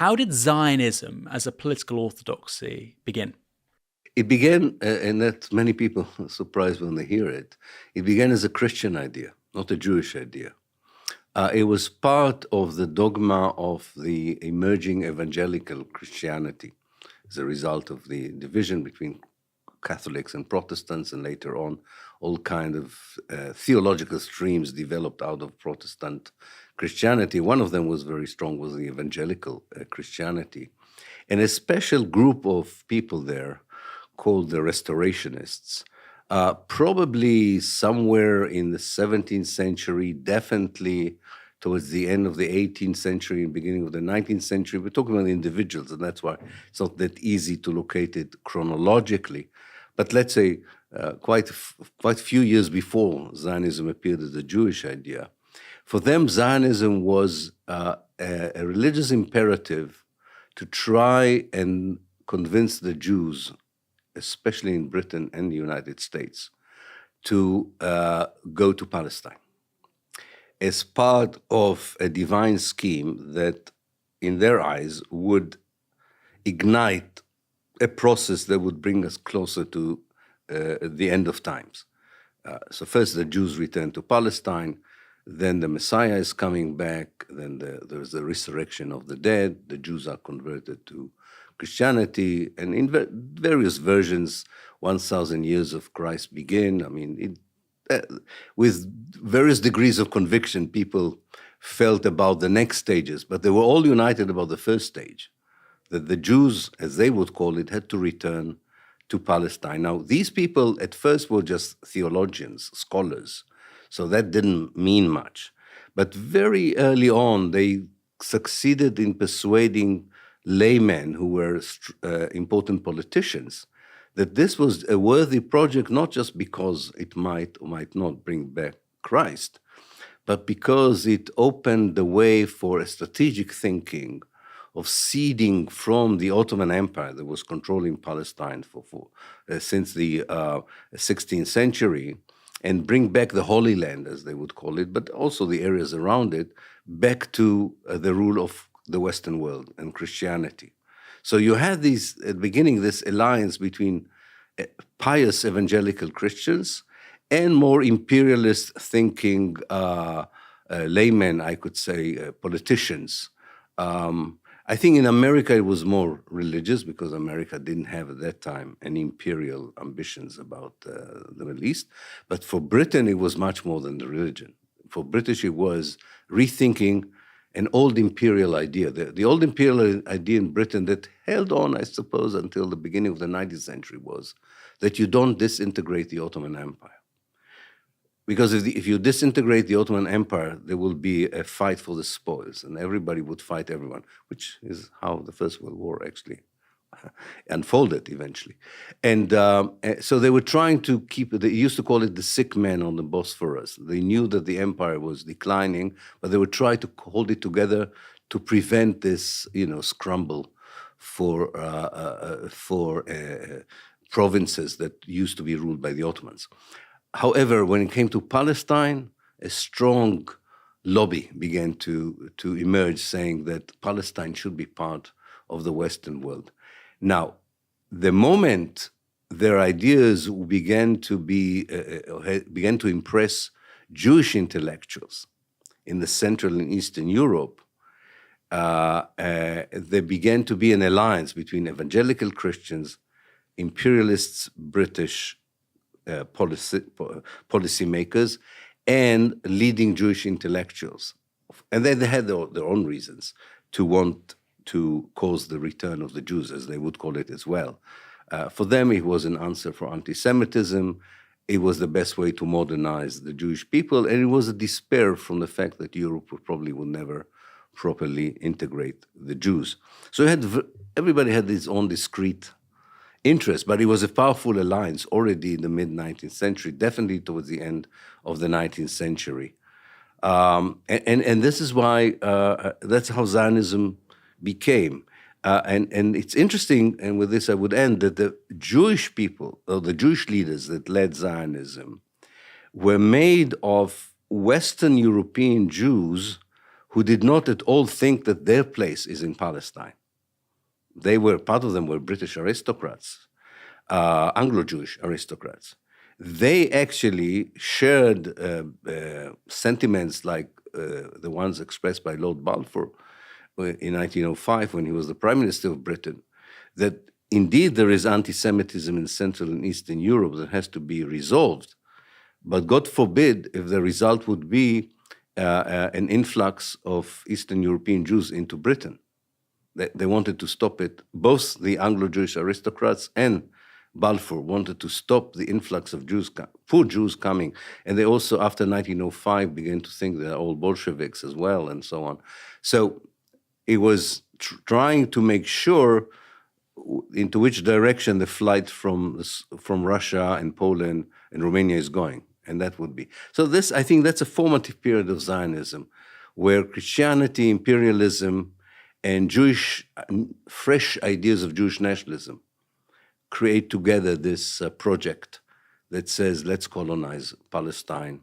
How did Zionism as a political orthodoxy begin? It began, and that many people are surprised when they hear it, it began as a Christian idea, not a Jewish idea. It was part of the dogma of the emerging evangelical Christianity as a result of the division between Catholics and Protestants, and later on, all kind of theological streams developed out of Protestant Christianity. One of them was very strong, was the evangelical Christianity. And a special group of people there called the Restorationists, probably somewhere in the 17th century, definitely towards the end of the 18th century and beginning of the 19th century. We're talking about individuals, and that's why it's not that easy to locate it chronologically. But let's say quite a few years before Zionism appeared as a Jewish idea, for them Zionism was a religious imperative to try and convince the Jews, especially in Britain and the United States, to go to Palestine as part of a divine scheme that, in their eyes, would ignite a process that would bring us closer to the end of times. So first the Jews return to Palestine, then the Messiah is coming back, then there's the resurrection of the dead, the Jews are converted to Christianity, and in various versions, 1,000 years of Christ begin. I mean, with various degrees of conviction, people felt about the next stages, but they were all united about the first stage, that the Jews, as they would call it, had to return to Palestine. Now, these people at first were just theologians, scholars, so that didn't mean much. But very early on, they succeeded in persuading laymen who were important politicians that this was a worthy project, not just because it might or might not bring back Christ, but because it opened the way for a strategic thinking of ceding from the Ottoman Empire that was controlling Palestine since the 16th century, and bring back the Holy Land, as they would call it, but also the areas around it, back to the rule of the Western world and Christianity. So you had these, at the beginning, this alliance between pious evangelical Christians and more imperialist thinking laymen, I could say, politicians. I think in America it was more religious because America didn't have at that time any imperial ambitions about the Middle East. But for Britain, it was much more than the religion. For British, it was rethinking an old imperial idea. The old imperial idea in Britain that held on, I suppose, until the beginning of the 19th century was that you don't disintegrate the Ottoman Empire. Because if you disintegrate the Ottoman Empire, there will be a fight for the spoils, and everybody would fight everyone, which is how the First World War actually unfolded eventually. And so they were trying to keep it, they used to call it the sick man on the Bosphorus. They knew that the empire was declining, but they would try to hold it together to prevent this, scramble for provinces that used to be ruled by the Ottomans. However, when it came to Palestine, a strong lobby began to emerge saying that Palestine should be part of the Western world. Now, the moment their ideas began to impress Jewish intellectuals in the Central and Eastern Europe, there began to be an alliance between evangelical Christians, imperialists, British policymakers, and leading Jewish intellectuals. And they had their own reasons to want to cause the return of the Jews, as they would call it as well. For them, it was an answer for anti-Semitism. It was the best way to modernize the Jewish people, and it was a despair from the fact that Europe probably would never properly integrate the Jews. So everybody had his own discrete interest, but it was a powerful alliance already in the mid-19th century, definitely towards the end of the 19th century. And this is why, that's how Zionism became. And it's interesting, and with this I would end, that the Jewish people, or the Jewish leaders that led Zionism, were made of Western European Jews who did not at all think that their place is in Palestine. They were, part of them were British aristocrats, Anglo-Jewish aristocrats. They actually shared sentiments like the ones expressed by Lord Balfour in 1905 when he was the Prime Minister of Britain, that indeed there is anti-Semitism in Central and Eastern Europe that has to be resolved, but God forbid if the result would be an influx of Eastern European Jews into Britain. They wanted to stop it. Both the Anglo-Jewish aristocrats and Balfour wanted to stop the influx of Jews, poor Jews coming. And they also, after 1905, began to think they're all Bolsheviks as well, and so on. So it was trying to make sure into which direction the flight from Russia and Poland and Romania is going. And that would be. So this, I think that's a formative period of Zionism, where Christianity, imperialism, and Jewish, fresh ideas of Jewish nationalism create together this project that says, let's colonize Palestine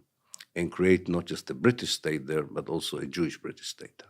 and create not just a British state there, but also a Jewish British state.